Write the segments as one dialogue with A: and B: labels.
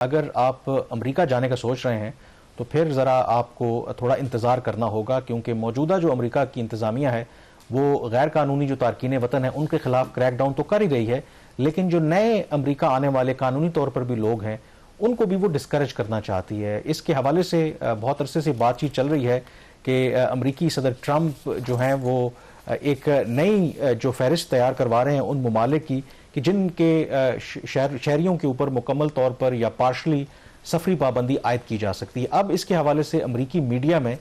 A: اگر آپ امریکہ جانے کا سوچ رہے ہیں تو پھر ذرا آپ کو تھوڑا انتظار کرنا ہوگا، کیونکہ موجودہ جو امریکہ کی انتظامیہ ہے وہ غیر قانونی جو تارکین وطن ہیں ان کے خلاف کریک ڈاؤن تو کر ہی رہی ہے، لیکن جو نئے امریکہ آنے والے قانونی طور پر بھی لوگ ہیں ان کو بھی وہ ڈسکریج کرنا چاہتی ہے۔ اس کے حوالے سے بہت عرصے سے بات چیت چل رہی ہے کہ امریکی صدر ٹرمپ جو ہیں وہ ایک نئی جو فہرست تیار کروا رہے ہیں ان ممالک کی کہ جن کے شہریوں کے اوپر مکمل طور پر یا پارشلی سفری پابندی عائد کی جا سکتی ہے۔ اب اس کے حوالے سے امریکی میڈیا میں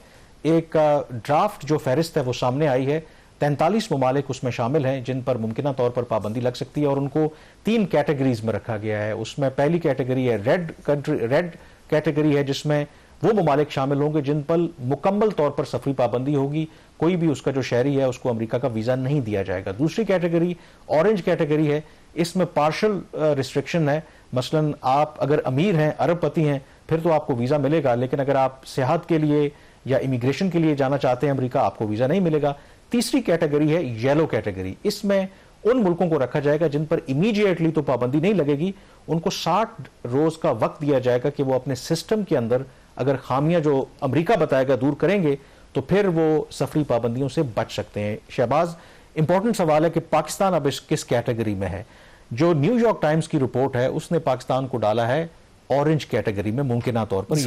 A: ایک ڈرافٹ جو فہرست ہے وہ سامنے آئی ہے، 43 ممالک اس میں شامل ہیں جن پر ممکنہ طور پر پابندی لگ سکتی ہے، اور ان کو 3 کیٹیگریز میں رکھا گیا ہے۔ اس میں پہلی کیٹیگری ہے ریڈ کیٹیگری ہے، جس میں وہ ممالک شامل ہوں گے جن پر مکمل طور پر سفری پابندی ہوگی، کوئی بھی اس کا جو شہری ہے اس کو امریکہ کا ویزا نہیں دیا جائے گا۔ دوسری کیٹیگری اورنج کیٹیگری ہے، اس میں پارشل ریسٹرکشن ہے، مثلا آپ اگر امیر ہیں، ارب پتی ہیں، پھر تو آپ کو ویزا ملے گا، لیکن اگر آپ سیاحت کے لیے یا امیگریشن کے لیے جانا چاہتے ہیں امریکہ، آپ کو ویزا نہیں ملے گا۔ تیسری کیٹیگری ہے یلو کیٹیگری، اس میں ان ملکوں کو رکھا جائے گا جن پر امیڈیٹلی تو پابندی نہیں لگے گی، ان کو 60 روز کا وقت دیا جائے گا کہ وہ اپنے سسٹم کے اندر اگر خامیاں جو امریکہ بتائے گا دور کریں گے تو پھر وہ سفری پابندیوں سے بچ سکتے ہیں۔ شہباز، امپورٹنٹ سوال ہے کہ پاکستان اب کس کیٹیگری میں ہے؟ جو نیو یارک ٹائمز کی رپورٹ ہے اس نے پاکستان کو ڈالا ہے اورنج کیٹیگری میں ممکنہ طور پر،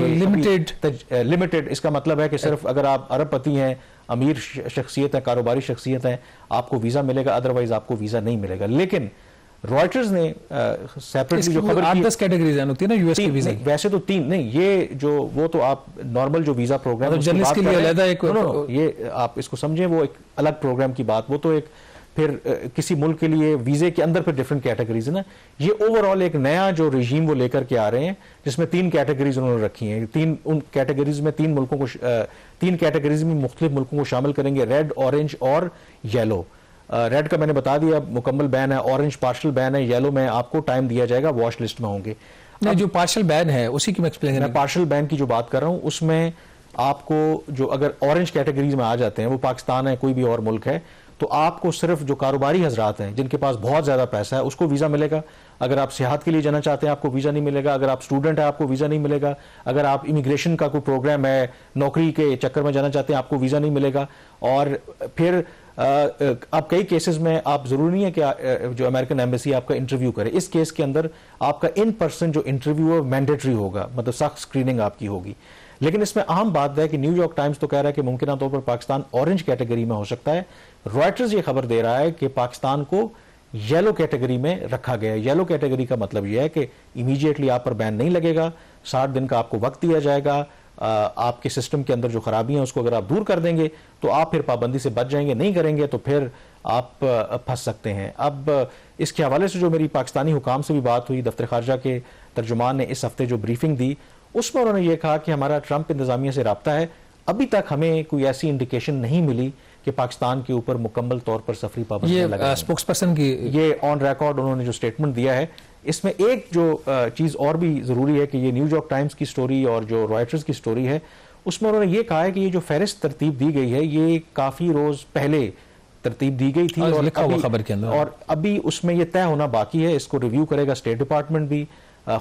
A: لمیٹڈ۔ اس کا مطلب ہے کہ صرف اگر آپ ارب پتی ہیں، امیر شخصیت ہے، کاروباری شخصیت ہے، آپ کو ویزا ملے گا، ادروائز آپ کو ویزا نہیں ملے گا۔ لیکن رائٹرز نے سیپریٹلی جو خبر کی
B: 10 کیٹیگریز ہیں ہوتی ہے نا یو ایس کے ویزا،
A: ویسے تو 3 نہیں، یہ جو وہ تو آپ نارمل جو ویزا پروگرام
B: جرنلسٹ کے لیے علیحدہ ایک،
A: یہ آپ اس کو سمجھیں وہ ایک الگ پروگرام کی بات، وہ تو ایک پھر کسی ملک کے لیے ویزے کے اندر پھر ڈیفرنٹ کیٹیگریز ہیں نا۔ یہ اوور آل ایک نیا جو رجیم وہ لے کر کے آ رہے ہیں جس میں 3 کیٹیگریز انہوں نے رکھی ہیں۔ ان کیٹیگریز میں 3 کیٹیگریز میں مختلف ملکوں کو شامل کریں گے، ریڈ، اورنج اور یلو۔ ریڈ کا میں نے بتا دیا مکمل بین ہے، اورنج پارشل بین ہے، یلو میں آپ کو ٹائم دیا جائے گا، واش لسٹ میں ہوں گے۔
B: جو پارشل بین ہے اسی کی میں
A: پارشل بین کی جو بات کر رہا ہوں اس میں آپ کو جو اگر اورنج کیٹیگریز میں آ جاتے ہیں، وہ پاکستان ہے کوئی بھی اور ملک ہے، تو آپ کو صرف جو کاروباری حضرات ہیں جن کے پاس بہت زیادہ پیسہ ہے اس کو ویزا ملے گا۔ اگر آپ سیاحت کے لیے جانا چاہتے ہیں آپ کو ویزا نہیں ملے گا، اگر آپ اسٹوڈنٹ ہیں آپ کو ویزا نہیں ملے گا، اگر آپ امیگریشن کا کوئی پروگرام ہے، نوکری کے چکر میں جانا چاہتے ہیں آپ کو ویزا نہیں ملے گا۔ اور پھر اب کئی کیسز میں آپ ضروری نہیں ہے کہ جو امریکن ایمبیسی آپ کا انٹرویو کرے، اس کیس کے اندر آپ کا ان پرسن جو انٹرویو ہے مینڈیٹری ہوگا، مطلب سخت اسکریننگ آپ کی ہوگی۔ لیکن اس میں اہم بات ہے کہ نیو یارک ٹائمز تو کہہ رہا ہے کہ ممکنہ طور پر پاکستان اورنج کیٹیگری میں ہو سکتا ہے، رائٹرز یہ خبر دے رہا ہے کہ پاکستان کو یلو کیٹیگری میں رکھا گیا ہے۔ یلو کیٹیگری کا مطلب یہ ہے کہ امیڈیٹلی آپ پر بین نہیں لگے گا، 60 دن کا آپ کو وقت دیا جائے گا، آپ کے سسٹم کے اندر جو خرابیاں ہیں اس کو اگر آپ دور کر دیں گے تو آپ پھر پابندی سے بچ جائیں گے، نہیں کریں گے تو پھر آپ پھنس سکتے ہیں۔ اب اس کے حوالے سے جو میری پاکستانی حکام سے بھی بات ہوئی، دفتر خارجہ کے ترجمان نے اس ہفتے جو بریفنگ دی اس میں انہوں نے یہ کہا کہ ہمارا ٹرمپ انتظامیہ سے رابطہ ہے، ابھی تک ہمیں کوئی ایسی انڈیکیشن نہیں ملی کہ پاکستان کے اوپر مکمل طور پر سفری پابندیاں لگیں۔
B: یہ اسپوکس پرسن کی
A: یہ آن ریکارڈ انہوں نے جو سٹیٹمنٹ دیا ہے، اس میں ایک جو چیز اور بھی ضروری ہے کہ یہ نیو یارک ٹائمز کی سٹوری اور جو رائٹرز کی سٹوری ہے اس میں انہوں نے یہ کہا ہے کہ یہ جو فہرست ترتیب دی گئی ہے یہ کافی روز پہلے ترتیب دی گئی تھی اور ابھی اس میں یہ طے ہونا باقی ہے، اس کو ریویو کرے گا اسٹیٹ ڈپارٹمنٹ بھی،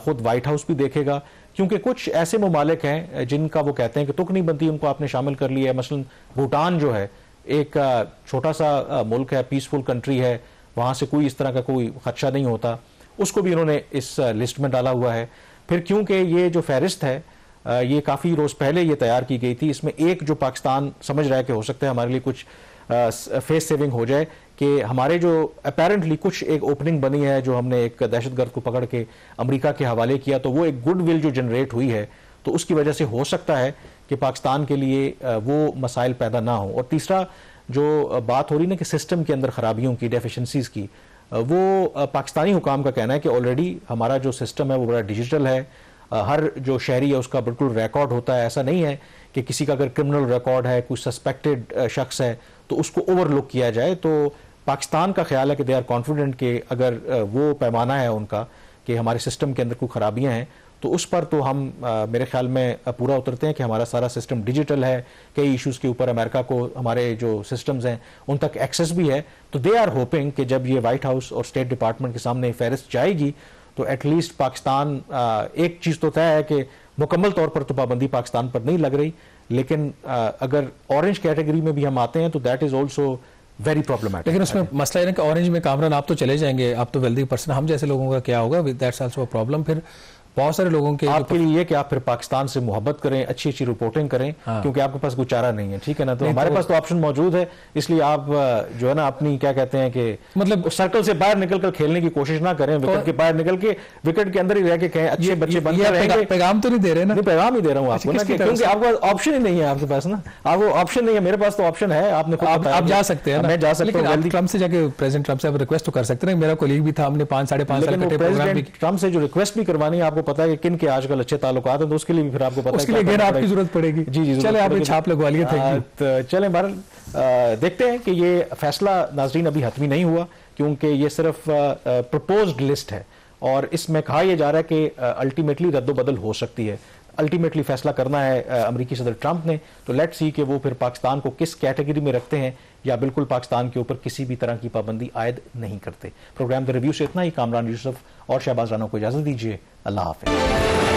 A: خود وائٹ ہاؤس بھی دیکھے گا، کیونکہ کچھ ایسے ممالک ہیں جن کا وہ کہتے ہیں کہ تک نہیں بنتی، ان کو آپ نے شامل کر لیا ہے۔ مثلا بھوٹان جو ہے ایک چھوٹا سا ملک ہے، پیسفل کنٹری ہے، وہاں سے کوئی اس طرح کا کوئی خدشہ نہیں ہوتا، اس کو بھی انہوں نے اس لسٹ میں ڈالا ہوا ہے۔ پھر کیونکہ یہ جو فہرست ہے یہ کافی روز پہلے یہ تیار کی گئی تھی، اس میں ایک جو پاکستان سمجھ رہا ہے کہ ہو سکتا ہے ہمارے لیے کچھ فیس سیونگ ہو جائے کہ ہمارے جو اپیرنٹلی کچھ ایک اوپننگ بنی ہے جو ہم نے ایک دہشت گرد کو پکڑ کے امریکہ کے حوالے کیا، تو وہ ایک گڈ ول جو جنریٹ ہوئی ہے تو اس کی وجہ سے ہو سکتا ہے کہ پاکستان کے لیے وہ مسائل پیدا نہ ہوں۔ اور تیسرا جو بات ہو رہی نا کہ سسٹم کے اندر خرابیوں کی، ڈیفیشنسیز کی، وہ پاکستانی حکام کا کہنا ہے کہ آلریڈی ہمارا جو سسٹم ہے وہ بڑا ڈیجیٹل ہے، ہر جو شہری ہے اس کا بالکل ریکارڈ ہوتا ہے، ایسا نہیں ہے کہ کسی کا اگر کرمنل ریکارڈ ہے، کوئی سسپیکٹڈ شخص ہے تو اس کو اوور لک کیا جائے۔ تو پاکستان کا خیال ہے کہ دے آر کانفیڈنٹ کہ اگر وہ پیمانہ ہے ان کا کہ ہمارے سسٹم کے اندر کوئی خرابیاں ہیں تو اس پر تو ہم میرے خیال میں پورا اترتے ہیں کہ ہمارا سارا سسٹم ڈیجیٹل ہے، کئی ایشوز کے اوپر امریکہ کو ہمارے جو سسٹمز ہیں ان تک ایکسیس بھی ہے۔ تو دے آر ہوپنگ کہ جب یہ وائٹ ہاؤس اور اسٹیٹ ڈپارٹمنٹ کے سامنے فہرست جائے گی تو ایٹ لیسٹ پاکستان ایک چیز تو طے ہے کہ مکمل طور پر تو پابندی پاکستان پر نہیں لگ رہی، لیکن اگر اورنج کیٹیگری میں بھی ہم آتے ہیں تو that is also very problematic.
B: لیکن اس میں مسئلہ ہے کہ اورنج میں کامران آپ تو چلے جائیں گے، آپ تو ویلدی پرسن، ہم جیسے لوگوں کا کیا ہوگا؟ That's also a problem. پھر بہت سارے لوگوں کے
A: آپ کے لیے یہ کہ آپ پھر پاکستان سے محبت کریں، اچھی اچھی رپورٹنگ کریں، کیونکہ آپ کے پاس کوئی چارہ نہیں ہے، ٹھیک ہے نا. تو ہمارے پاس تو آپشن موجود ہے، اس لیے آپ جو ہے نا اپنی کیا کہتے ہیں کہ
B: مطلب
A: سرکل سے باہر نکل کر کھیلنے کی کوشش نہ کریں، وکٹ کے باہر نکل کے وکٹ کے اندر ہی رہ کے کہیں اچھے بچے بن کر رہیں گے.
B: پیغام تو نہیں دے رہے نا؟
A: پیغام ہی دے رہا ہوں آپ کو نا، کیونکہ آپ کا آپشن ہی نہیں ہے، آپ کے پاس نا آپ کو آپشن نہیں ہے. میرے پاس تو آپشن ہے، آپ نے
B: آپ جا سکتے ہیں،
A: میں جا سکتا ہوں.
B: ٹرمپ سے جا کے پریزیڈنٹ ٹرمپ سے آپ ریکویسٹ تو کر سکتے ہیں. میرا کولیگ بھی تھا، ہم نے 5-5.5 سال کٹے پروگرام بھی.
A: ٹرمپ سے جو ریکویسٹ بھی کروانی ہے، آپ کو پتا ہے کہ کن کے آج کل اچھے تعلقات ہیں، تو اس کے لیے بھی پھر آپ کو پتا ہے
B: اس کے لیے غیر آپ کی ضرورت پڑے گی.
A: جی
B: چلے آپ نے چھاپ لگوا لیے.
A: چلیں بہرحال دیکھتے ہیں کہ یہ فیصلہ ناظرین ابھی حتمی نہیں ہوا، کیونکہ یہ صرف پرپوزڈ لسٹ ہے اور اس میں کہا یہ جا رہا ہے کہ الٹیمیٹلی رد و بدل ہو سکتی ہے. الٹیمیٹلی فیصلہ کرنا ہے امریکی صدر ٹرمپ نے. تو لیٹ سی کہ وہ پھر پاکستان کو کس کیٹیگری میں رکھتے ہیں یا بالکل پاکستان کے اوپر کسی بھی طرح کی پابندی عائد نہیں کرتے. پروگرام دا ریویو سے اتنا ہی. کامران یوسف اور شہباز رانا کو اجازت دیجیے. اللہ حافظ.